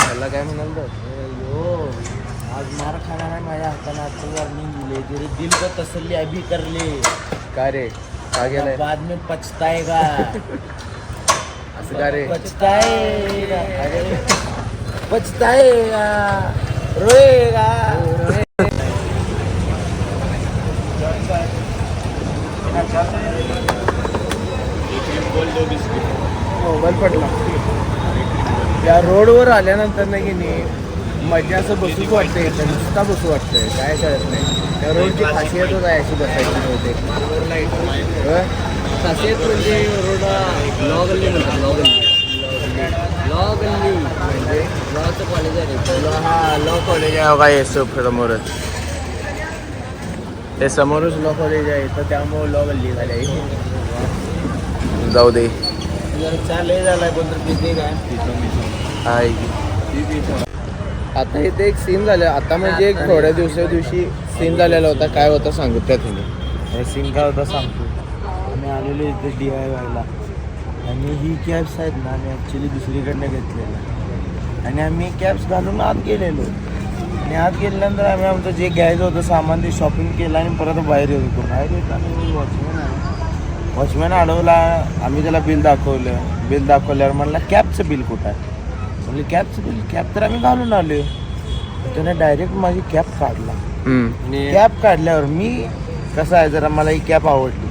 मला काय म्हणाल तर यो आज मार खाणार आहे माझ्या हाताने आजचं वॉर्निंग दिले तेरे दिल को तसल्ली अभी कर ले. का रे का गेलाय बाद में पछताएगा. असं का रे पछताएगा अरे पछताएगा रोएगा. मोबाईल पडला. या रोडवर आल्यानंतर नाही की नाही मजा असं बसूच वाटतंय इथं नुसता बसू वाटतंय काय कळत नाही. त्या रोडची खासियतच आहे अशी बसायची नव्हते. खासियत म्हणजे रोड लॉ गल्ली म्हणतात. लॉ गल्ली म्हणजे लॉचं कॉलेज आहे. हा लॉ कॉलेज आहे बघा हे समोरच. ते समोरच लॉ कॉलेज आहे तर त्यामुळे लॉ गल्ली झाली आहे. जाऊ दे चालय झालाय कोणतं पिते काय आता इथे एक सीन झालं. आता म्हणजे एक थोड्या दिवशी सीन झालेला होता. काय होता सांगू त्या तुम्ही. सीन काय होता सांगतो. आम्ही आलेलो इथे DIYला आणि ही कॅब्स आहेत ना आम्ही ॲक्च्युली दुसरीकडनं घेतलेल्या आणि आम्ही कॅब्स घालून आत गेलेलो आणि आत गेल्यानंतर आम्ही आमचं जे घ्यायचं होतं सामान ते शॉपिंग केलं आणि परत बाहेर येत होतो. बाहेर येताना वॉचमॅन अडवला. आम्ही त्याला बिल दाखवल्यावर म्हणला कॅबचं बिल कुठं आहे. म्हणजे कॅबचं बिल कॅब तर आम्ही घालून आलो. त्याने डायरेक्ट माझी कॅब काढला. कॅब काढल्यावर मी कसं आहे जरा मला ही कॅब आवडली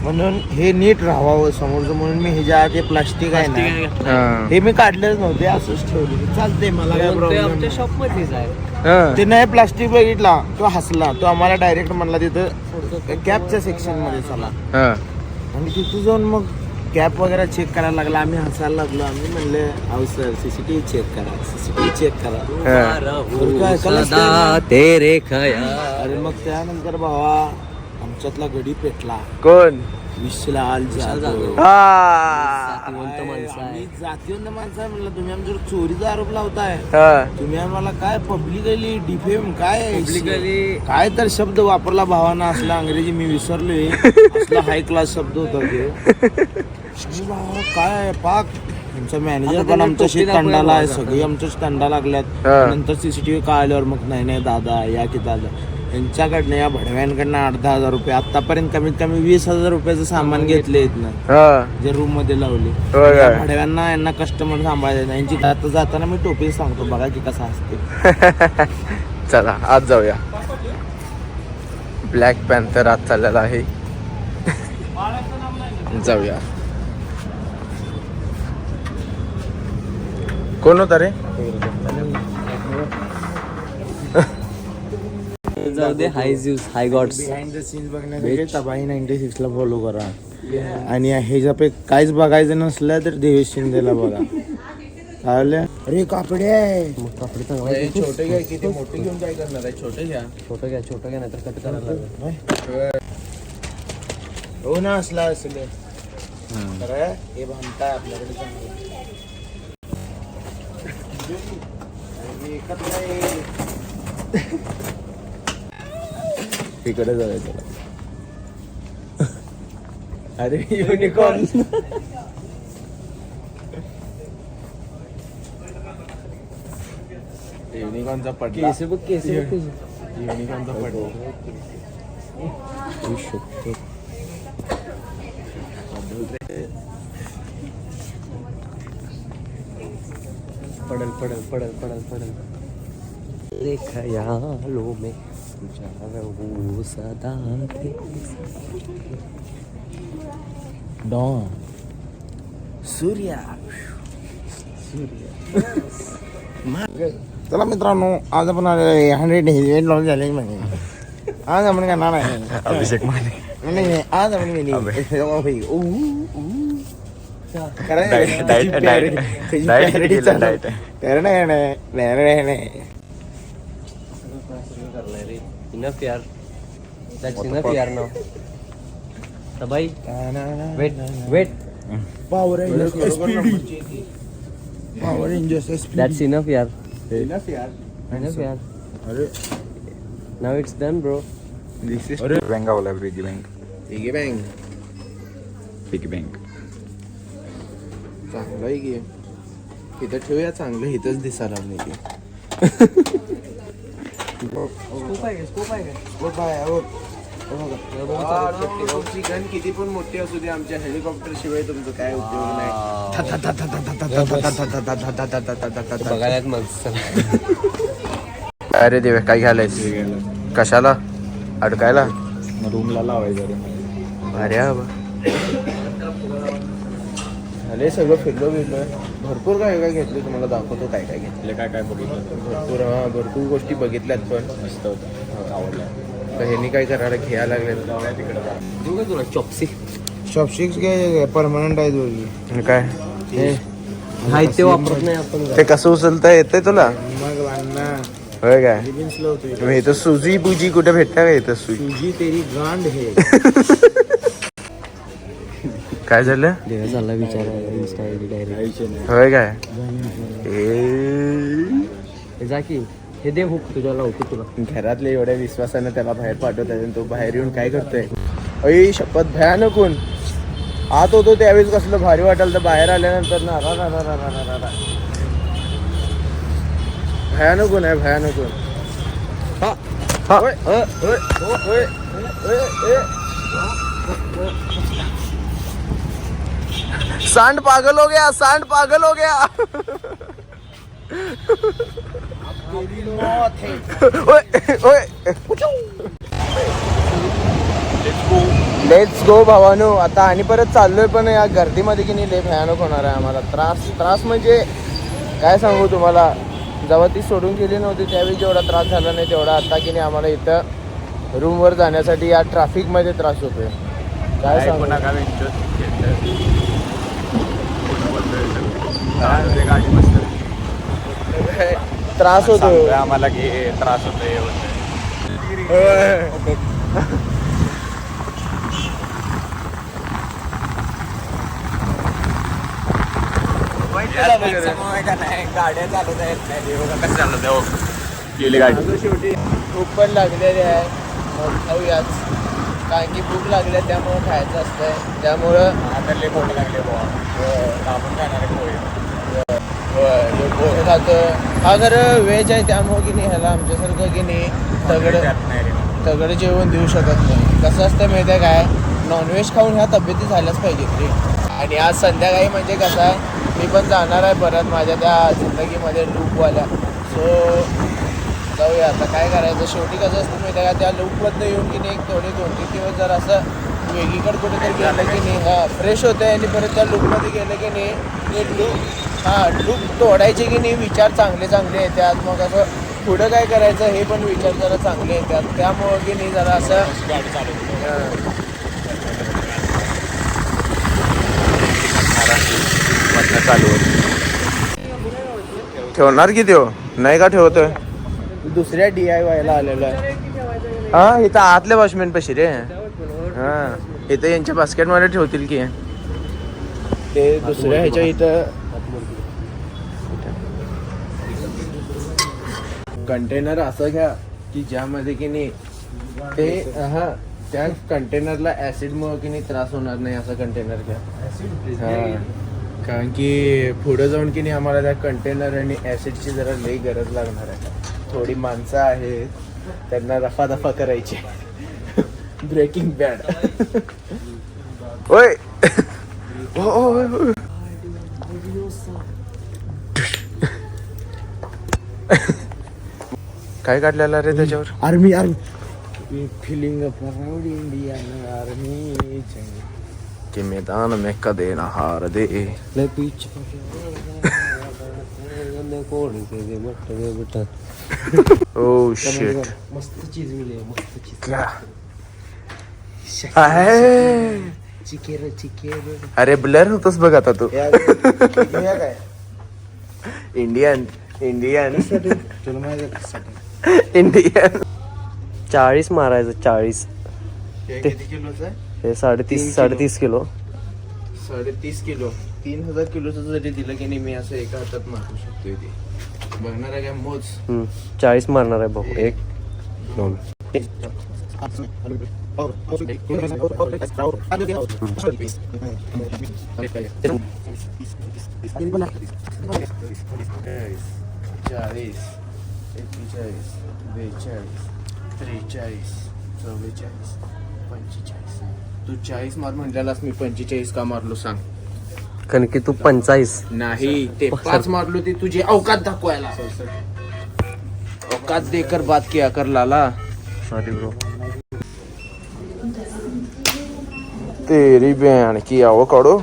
म्हणून हे नीट राहावं समोरचं म्हणून मी ह्याच्या आत हे प्लास्टिक आहे ना हे मी काढलेच नव्हते असंच ठेवले. चालते मला काय प्रॉब्लेम शॉपमध्येच आहे. ते नाही प्लास्टिक बघितला तो हसला. तो आम्हाला डायरेक्ट म्हणला तिथं कॅबच्या सेक्शन मध्ये चला आणि तिथं जाऊन मग कॅब वगैरे चेक करायला लागला. आम्ही हसायला लागलो. आम्ही म्हणले अहो सर CCTV चेक करा. तेरे खया. अरे मग त्यानंतर भावा आमच्यातला गडी पेटला. कोण विशाल जाधव. माणसं जातीवंत माणसं आहे म्हणलं. तुम्ही आमच्यावर चोरीचा आरोप लावताय. तुम्ही आम्हाला काय पब्लिकली डिफेम काय तर शब्द वापरला भावाना. असला अंग्रेजी मी विसरलोय. असला हाय क्लास शब्द होता ते. भावा काय पाक आमचा मॅनेजर पण आमच्याशी तंडाला आहे. सगळी आमच्याच तंडा लागल्यात. नंतर CCTV का आल्यावर मग नाही दादा या की दादा यांच्याकडनं या भडव्यांकडनं 8-10 रुपये आतापर्यंत कमीत कमी 20,000 रुपयाचं सामान घेतले जे रूम मध्ये लावले. भडव्यांना यांना कस्टमर सांभाळायचे नाही. यांची आता जाताना मी टोपी सांगतो बघा की कसा असते. चला आज जाऊया. ब्लॅक पॅन्थर आज चाललेला आहे. जाऊया. कोण होता रे. जाऊ दे. हाय गॉड्स. बिहाइंड द सीन्स बघण्यासाठी तबाही 96ला फॉलो करा. आणि ह्याच्यापैकी काहीच बघायचं नसलं तर देवेश शिंदेला बघा. चालेल. अरे कापडे आहे. छोटे घ्या किती मोठे घेऊन काय करणार आहे. छोटे घ्या नाही तर कट करायला. हो ना असला असले हे भामताय आपल्याकडे चांगलं. तिकडे जाऊया त्याला. अरे युनिकॉर्न युनिकॉर्नचा पडला. केस युनिकॉर्नचा पडला. पडल. तेरे ख्यालों में जाऊं सदा. डॉन सूर्या. चला मित्रांनो आज आपण 100 लॉन्च झाले म्हणजे आज आपण करणार आहे अभिषेक माने. नाही आज आपण Enough यार. That's enough यार now. तबाई. Wait. Power Rangers SPD. Power Rangers SPD. That's enough यार. Enough यार. अरे Now it's done bro. This is bank वाला piggy bank piggy bank piggy bank चांगला आहे की. इथं ठेवूया चांगलं, इथंच दिसायला लागले की चिकन किती पण मोठी असू दे, आमच्या हेलिकॉप्टर शिवाय तुमचं काय उपयोग नाही. बघायलाच मग. अरे देवे काय घ्यायलायस? कशाला? अडकायला? रूमला लावायचं अरे अरे सगळं फिरलो बिरलोय, भरपूर काय काय घेतलं, तुम्हाला दाखवतो काय काय घेतलं. काय काय बघितलं? भरपूर गोष्टी बघितल्यात पण मस्त होतं, आवडलं. तर ह्यांनी काय करायला घ्यायला लागले तिकडे देऊ का तुला चॉपसी? शॉपशिक्स काय परमनंट आहे दोघी काय हाय ते वापरत नाही आपण. ते कसं उचलता येतंय तुला? मग वान्ना होय काय? बिन्सला होतो तुम्ही इथं सुजी बुजी कुठे भेटता का इथं सुजी? तुझी तेरी गांड हे. काय झालं? देवा चालला विचार इंस्टा आयडी डायरेक्ट. होय काय? हे जा की हे दे हुक तुझ्या लावतो तुला. घरातले एवढ्या विश्वासानं त्याला बाहेर पाठवतात आणि तो बाहेर येऊन काय करतोय? अय शपथ भयानक ऊन. आत होतो त्यावेळेस कसलं भारी वाटाल, तर बाहेर आल्यानंतर ना भयानक ऊन आहे, भयानक ऊन. ओय, ओय, ओय, ओय, ओय, ओय. सांड पागल हो गया, सांड पागल हो गया. ओय, ओय. लेट्स गो भावानो. आता आणि परत चाललोय, पण या गर्दीमध्ये की नाही लय भयानक होणार आहे आम्हाला. त्रास म्हणजे काय सांगू तुम्हाला. जेव्हा ती सोडून गेली नव्हती त्यावेळी जेवढा त्रास झाला नाही तेवढा आता की नाही आम्हाला इथं रूमवर जाण्यासाठी या ट्रॅफिकमध्ये त्रास होतोय. काय सांगू त्रास होतो आम्हाला की त्रास होतोय. गाड्या चालवत आहेत कसं चालवत गेली गाडी. शेवटी भूक पण लागलेली आहे, मग खाऊयाच. कारण की भूक लागली आहे त्यामुळं खायचं असतंय. त्यामुळं आपल्याला पोट लागले आपण खाणार पोहे खातं. हा खरं व्हेज आहे त्यामुळं की नाही ह्याला आमच्यासारखं की नाही तगडं जेवण देऊ शकत नाही. कसं असतं माहिती आहे काय, नॉनव्हेज खाऊन ह्या तब्येती झाल्याच पाहिजेत रे. आणि आज संध्याकाळी म्हणजे कसं आहे, मी पण जाणार आहे परत माझ्या त्या जिंदगीमध्ये लूपवाल्या. सो जाऊया आता काय करायचं. शेवटी कसं असतं माहिती आहे का, त्या लूपमधनं येऊन की नाही एक थोडे 2-3 दिवस जर असं वेगळीकडे कुठेतरी गेलं की नाही फ्रेश होतं आणि परत त्या लूपमध्ये गेलं की नाही ते लूप तोडायचे की नाही विचार चांगले येतात. मग असं पुढं काय करायचं हे पण विचार जरा चांगले येतात. त्यामुळं की नाही जरा असं गाडी चालवतो चालू ठेवणार की त्यो नाही का ठेवतोय. दुसऱ्या DIY ला आलेलो आहे. हा इथं आतल्या वॉचमॅन पाशी रे. हा इथं यांच्या बास्केटमध्ये ठेवतील की ते दुसऱ्या ह्याच्या इथं कंटेनर असं घ्या की ज्यामध्ये की नाही ते त्या कंटेनरला ऍसिडमुळे की नाही त्रास होणार नाही. असं कंटेनर घ्या. कारण की पुढे जाऊन की नाही आम्हाला त्या कंटेनर आणि ऍसिडची जरा लई गरज लागणार आहे. थोडी माणसं आहेत त्यांना रफादफा करायची. Breaking bad. ओय काय काढलेला रे त्याच्यावर? Army feeling proud Indian army कि मैदान में कदे ना हार दे. लय पीच ओ शिट. मस्त चीज मिली मस्त चीज. क्या आहे? चिकेर अरे ब्लर होतोस बघ आता तू. काय इंडियन तुला माहिती इंडियन 40 मारायचं 40. किती किलोचं आहे? हे 3.5 किलो. 3.5 किलो 3000 किलोचं जरी दिलं की नाही मी असं एका हातात मारू शकतोय. ते बघणार आहे काय मोज. 40 मारणार आहे भाऊ. 1 2 चाळीस 41 42 43 44 45 तू 40 मार म्हटल्यालास मी 45 का मारलो सांग कारण की तू 45. नाही ते 5 मारलो ते तुझी अवकात दाखवायला औकात देकर बात किया कर लाला सॉरी ब्रो. तेरी बहन की आवो काढो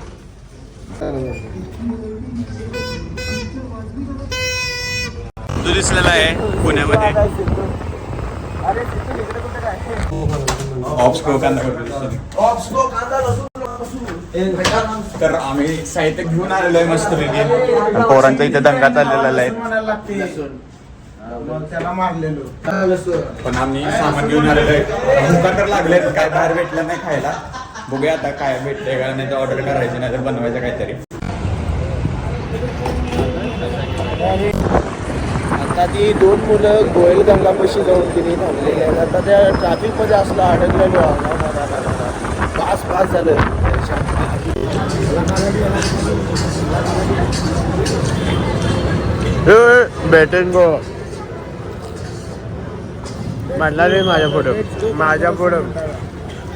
तो दिसलेला आहे पुण्यामध्ये ऑप्सको कांदा तर आम्ही साहित्य घेऊन आलेलो आहे मस्तपैकी पोरांचा इथे दंगा चाललेला आहे त्याला मारलेलो पण आम्ही सामान घेऊन आलेलो आहे भूका तर लागले काय बाहेर भेटलं नाही खायला बघूया आता काय भेटतंय का नाही तर ऑर्डर करायची नाही तर बनवायचं काहीतरी आता ती 2 मुलं गोयल गंगापाशी जाऊन तिने थांबलेली आहेत आता त्या ट्रॅफिक मध्ये असलं अडकलेलो पास झालं भेटेन गो म्हणला रे माझ्या पुढं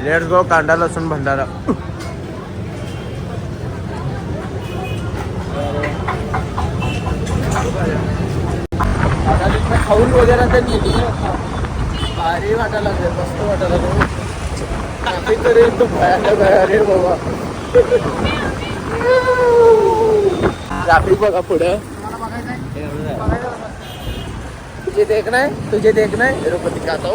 लेट्स गो कांदा लसूण भंडारा. आता तिथं खाऊन वगैरे तर भारी वाटायला लागले मस्त वाटायला लागलं ट्रॅफिक तरी तो भयानक आहे अरे बाबा ट्रॅफिक बघा पुढं तुझे देख नाही तिरुपती का आता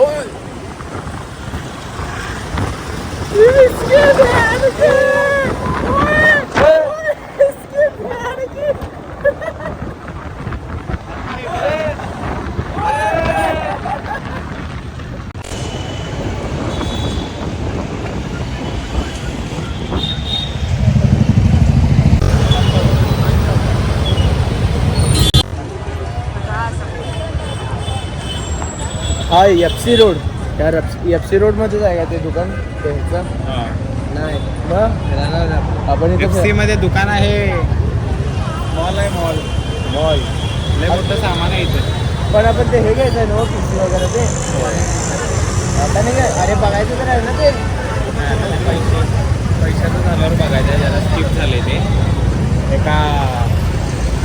हा FC रोड त्या FC रोड मध्येच आहे का ते दुकान ह्याचं नाही मग आपण FC मध्ये दुकान आहे मॉल आहे मॉल लय मोठं सामान आहे इथे पण आपण ते हे घ्यायचं आहे ना PC वगैरे ते आता नाही काय अरे बघायचं तर आहे ना ते पैशाचं झाल्यावर बघायचं ज्याला स्किप झाले ते एका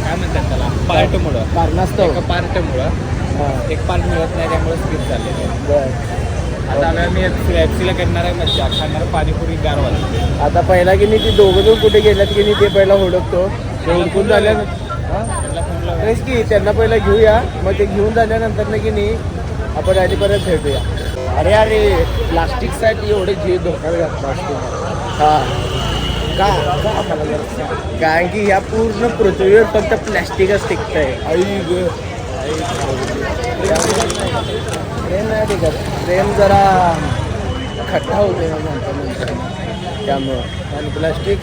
काय म्हणतात त्याला पार्टमुळं कारणास्तव एका पार्टमुळं एक पार्ट मिळत नाही त्यामुळे स्किप झालेलं आहे बरं आता आम्ही FC ला करणार आहे मज्जा खाणार पाणीपुरी गार वाजते आता पहिला की नाही ती दोघं जण कुठे गेल्यात की नाही ते पहिला हुडकतो ते हुडकून झाल्यानंतर तेच की त्यांना पहिला घेऊया मग ते घेऊन झाल्यानंतर ना की नाही आपण आधी परत भेटूया अरे प्लास्टिकसाठी एवढे जीव धोका घातला असतो हां का मला जरा कारण की ह्या पूर्ण पृथ्वीवर फक्त प्लॅस्टिकच टिकतंय आई ग ट्रेन नाही टिकत ट्रेन जरा खड्डा होते ना नंतर त्यामुळं आणि प्लॅस्टिक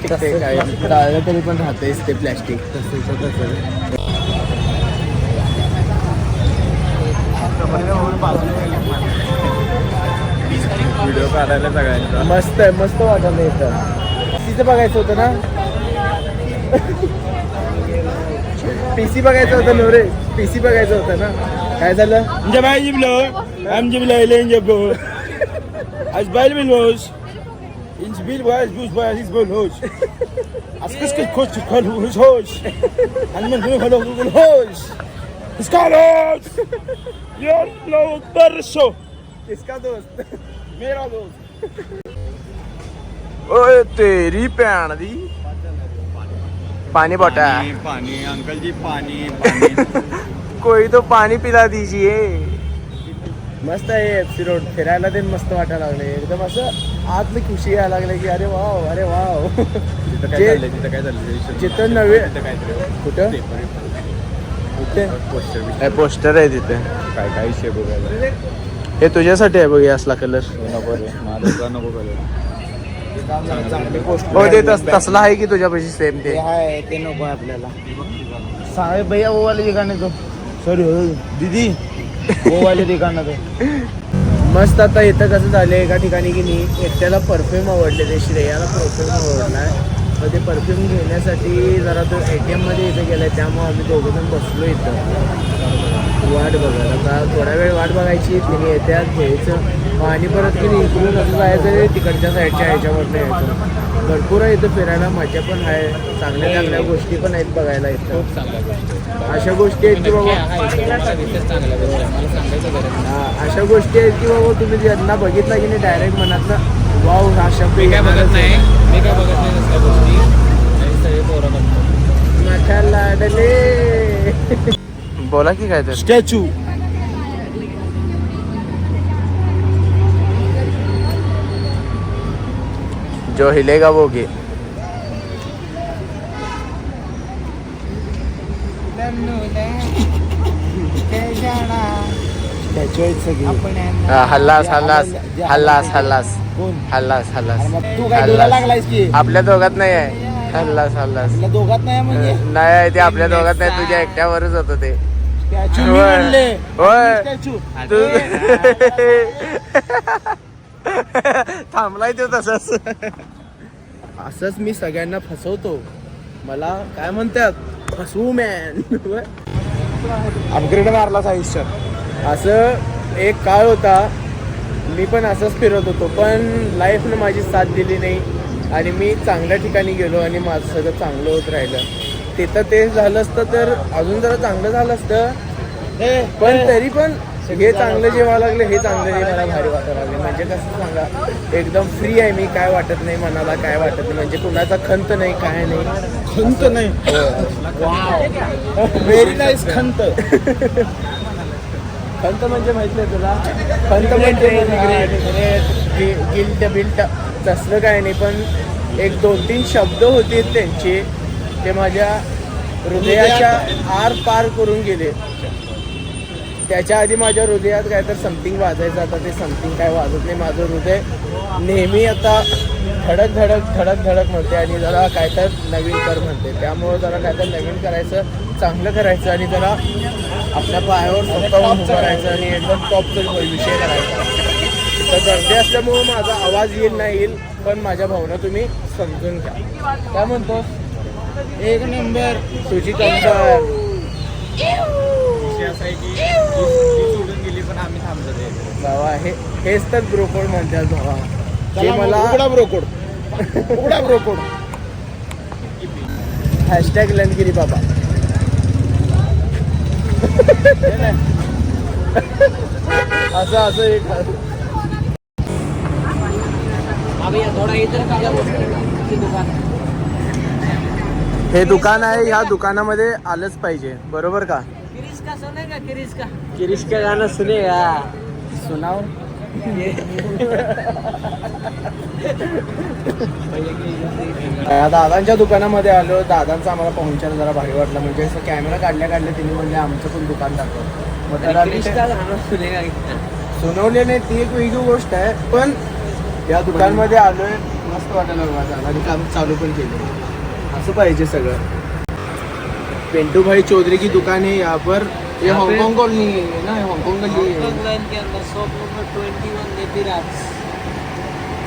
टिकते काय टाळलं तरी पण राहतेच ते प्लॅस्टिक तसं व्हिडिओ काढायला सगळ्यांचा मस्त वाटलं इथं तिथं बघायचं होतं ना PC बघायचं होतं ना रे PC बघायचं होतं ना काय झालं किसका दोस्त मेरा दोस्त ओए तेरी भैन दी पानी बोटा पाणी अंकल जी पाणी कोई तो पाणी पिला दीजिए मस्त आहे FC रोड फिरायला ते मस्त वाटायला लागले एकदम असं आतली खुशी यायला लागले की अरे वाव तिथं काय चाललंय तिथं काय चाललंय जिथं नवे कुठं पोस्टर आहे तिथे काय काय विषय बघायला हे तुझ्यासाठी आहे बघ असला कलर नको रे माझा नको कलर हो ते तसला आहे की तुझ्यापाशी सेम ते आहे ते नको आपल्याला सांग भैया वो वाले दिखाने तो सॉरी दीदी वो वाले दिखाना तो मस्त. आता इथं कसं झालं एका ठिकाणी की नाही एकट्याला परफ्यूम आवडले, ते श्रेयाला परफ्यूम आवडला आहे. तर ते परफ्यूम घेण्यासाठी जरा तो ATM मध्ये इथं गेला आहे, त्यामुळे आम्ही दोघंजण बसलो इथं वाट बघायला. आता थोडा वेळ वाट बघायची, तिने येत्यात घ्यायचं आणि परत की नाही इकडून कसं जायचं तिकडच्या साईडच्या ह्याच्यावरनं यायचं. भरपूर आहे इथं फिरायला, मजा पण आहे, चांगल्या चांगल्या गोष्टी पण आहेत बघायला इथं. खूप चांगल्या गोष्टी अशा गोष्टी आहेत की बाबा चांगल्या गोष्टी मला सांगायचं गरज नाही. अशा गोष्टी आहेत की बाबा तुम्ही ज्यांना बघितला की नाही डायरेक्ट मनातनं वाव हा शब्द मी काय बघत नाही तसल्या गोष्टी आणि सगळे पोरं बघतो. माझ्या लाडले. बोला की काय तर स्टॅच्यू जो हिलेगा वो गे. स्टॅच्यू आहेत सगळे. हल्लास हल्लास हल्लास हल्लास कोण? हल्लास हल्लास अरे मग तू काय डोळा लागलायस की आपल्या दोघात नाही आहे. हल्लास हल्लास आपल्या दोघात नाही म्हणजे नाही आहे ते आपल्या दोघात नाही, तुझ्या एकट्यावरच होतं ते. स्टॅच्यू मी होय. म्हणले होय. स्टॅच्यू थांबलाय तो तसंच. असंच मी सगळ्यांना फसवतो, मला काय म्हणतात फसवू मॅन. अपग्रेड मारलाच आयुष्यात. असं एक काळ होता, मी पण असंच फिरत होतो, पण लाईफनं माझी साथ दिली नाही आणि मी चांगल्या ठिकाणी गेलो आणि माझं सगळं चांगलं होत राहिलं. तिथं ते झालं असतं तर अजून जरा चांगलं झालं असतं, पण तरी पण हे चांगलं जे व्हायला लागलं हे चांगलं जे मला भारी वाटायला लागले. म्हणजे कसं सांगा, एकदम फ्री आहे मी, काय वाटत नाही मनाला, काय वाटत नाही, म्हणजे कुणाचा खंत नाही, काय नाही. खंत नाही. व्हेरी नाईस खंत. खंत म्हणजे माहित नाही तुला, खंत म्हणजे गिल्ट बिल्ट तसलं काय नाही, पण एक 2-3 शब्द होते त्यांचे, ते माझ्या हृदयाच्या आर पार करून गेले. त्याच्या आधी माझ्या हृदयात काय तर समथिंग वाजायचं, आता ते समथिंग काय वाजत नाही. माझं हृदय नेहमी आता धडक धडक धडक धडक म्हणते आणि जरा काय तर नवीन कर म्हणते. त्यामुळं जरा काय तर नवीन करायचं, चांगलं करायचं आणि जरा आपल्या पायावर स्वतःहून उभं राहायचं आणि एकदम टॉपचा विषय करायचा. तर गर्दी असल्यामुळं माझा आवाज येईल नाही येईल, पण माझ्या भावना तुम्ही समजून घ्या. काय म्हणतो? एक नंबर. तुझी कंबर सोडून गेली पण आम्ही थांबलो. भावा हेच तर ब्रोकोड म्हणतात भावा. ते मला उघडा ब्रोकोड. उघडा ब्रोकोड. हॅशटॅग लंडगिरी बाबा. असं एक हे दुकान आहे, ह्या दुकानामध्ये आलंच पाहिजे, बरोबर का? किरीश का गाणं सुनेगा. सुनाव. दादांच्या दुकानामध्ये आलो. दादांचा आम्हाला पाहुणचार जरा भारी वाटला, म्हणजे असं कॅमेरा काढल्या तिने म्हणजे आमचं पण दुकान दाखव. मग त्याला सुनवले नाही ती एक वेगळी गोष्ट आहे, पण या दुकानमध्ये आलोय, मस्त वाटायला बघा आणि काम चालू पण केलं. असं पाहिजे सगळं. पिंटू भाई चौधरी की दुकान है यहाँ पर. ये हांगकांग कॉलोनी है ना, हांगकांग गली है.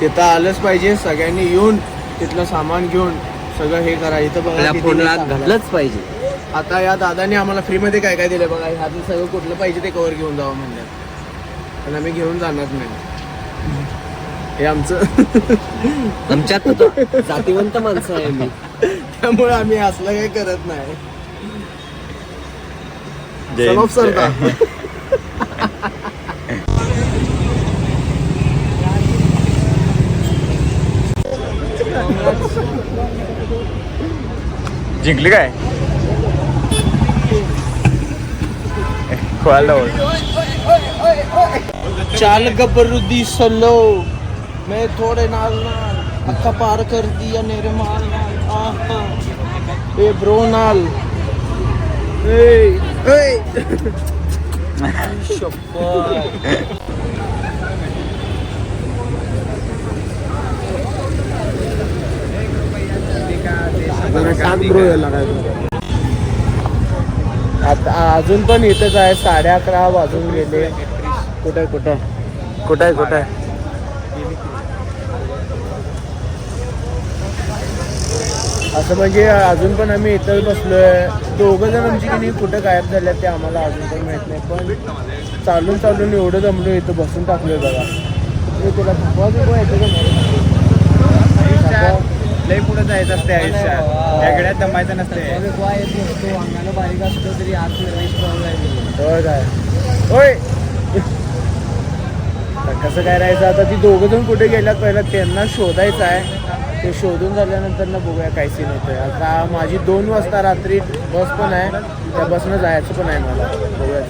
तिथं आलंच पाहिजे सगळ्यांनी, येऊन तिथलं सामान घेऊन सगळं हे करा. इथं बघा घातलंच पाहिजे. आता या दादाने आम्हाला फ्रीमध्ये काय काय दिलं बघा. ह्यातलं सगळं कुठलं पाहिजे ते कवर घेऊन जावं म्हणलं, पण आम्ही घेऊन जाणार नाही. हे आमचं आमच्यात जातीवंत माणसं आहे मी, त्यामुळे आम्ही असलं काही करत नाही. जय सलोप सरदा. जिंकली काय चाल गबरुदी सलो मैं थोड़े नाल नाल अक्का पार कर दिया मेरे माल नाल. आहा ए ब्रो नाल ए ब्रो याला काय आता अजून पण इथंच आहे. 11:30 वाजून गेले. कुठं कुठं आहे कुठं आहे? असं म्हणजे अजून पण आम्ही इथं बसलोय. दोघं जण आमची की नाही कुठं गायब झाल्यात ते आम्हाला अजून पण माहित नाही. पण चालून चालून एवढं जमलो इथं बसून टाकलोय बघा. मी तुला थकवा बिकवा येतो का नाही? लई पुढे जायचं असते आयुष्यात, वेगळ्यात दमायचं नसते. अंगाला बारीक असतो तरी आज होय काय होय. तर कसं काय राहायचं आता? ती दोघं जण कुठे गेल्यात पहिला त्यांना शोधायचं आहे. ते शोधून झाल्यानंतर ना बघूया काय सीन होतंय. आता माझी 2 वाजता रात्री बस पण आहे, त्या बसनं जायचं पण आहे मला. बघूया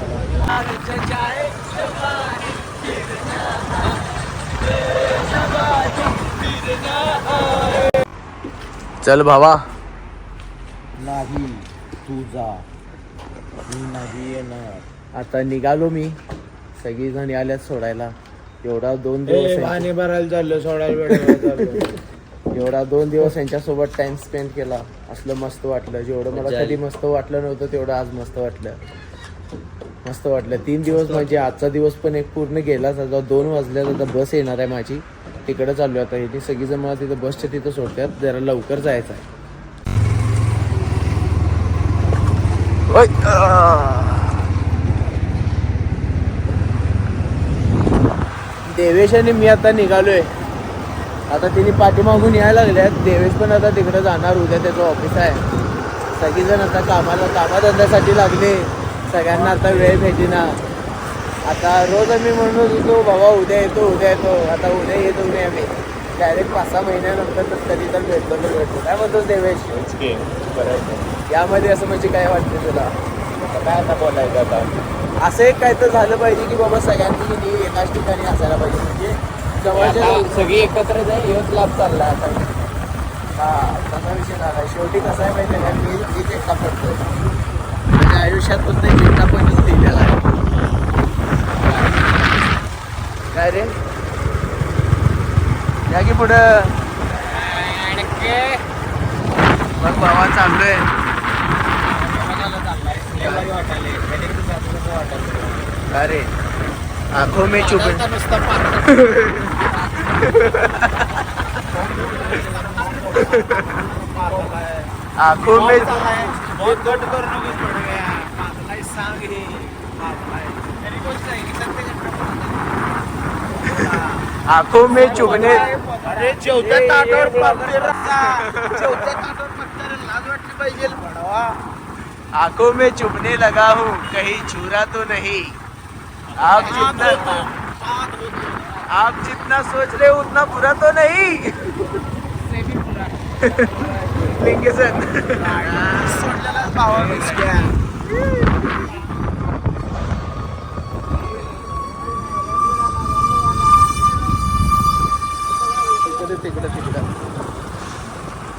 चल भावा. नाही तुझा मी नाही येणार. आता निघालो मी. सगळीजण आल्यात सोडायला. एवढा 2 दिवस पाणी भरायला चाललो, सोडायला वेळ एवढा 2 दिवस यांच्यासोबत टाइम स्पेंड केला. असलं मस्त वाटलं. जेवढं मला कधी मस्त वाटलं नव्हतं तेवढं आज मस्त वाटलं. मस्त वाटलं. 3 दिवस म्हणजे आजचा दिवस पण एक पूर्ण गेलाच. आता 2 वाजल्यात. आता बस येणार आहे माझी. तिकडं चाललो आता. हे सगळीजण मला तिथं बसच्या तिथं सोडतात. जरा लवकर जायचं आहे. देवेश आणि मी आता निघालोय. आता तिने पाठीमागून यायला लागल्यात. देवेश पण आता तिकडे जाणार. उद्या त्याचं ऑफिस आहे. सगळीजण आता कामाधंद्यासाठी लागले. सगळ्यांना आता वेळ भेटेना. आता रोज आम्ही म्हणत होतो बाबा उद्या येतो उद्या येतो. आता उद्या येतो नाही आम्ही. डायरेक्ट 5-6 महिन्यानंतर तर कधी तर भेटतो. काय म्हणतोस देवेश? यामध्ये असं म्हणजे काय वाटतं तुला? काय आता बोलायचं आता? असं एक काय तर झालं पाहिजे की बाबा सगळ्यांनी एकाच ठिकाणी असायला पाहिजे. म्हणजे जवळच्या सगळी एकत्र जाईल हेच लाभ चालला आता. हा तसा विषय झाला. शेवटी कसं आहे माहिती आहे का? मीच एकटा पडतोय. माझ्या आयुष्यात फक्त एकटा पणच दिलेला आहे. काय रे? या की पुढं. मग बाबा चाललोय. अरे आंखों में चुप आंखों में आंखों में चुभने. अरे जेवत्या ताटावर लाज वाटली पाहिजे. आंखों में चुभने लगा हूँ कहीं छुरा तो नहीं. आप जितना सोच रहे हो उतना बुरा तो नहीं. लिंगेसन. तिकडे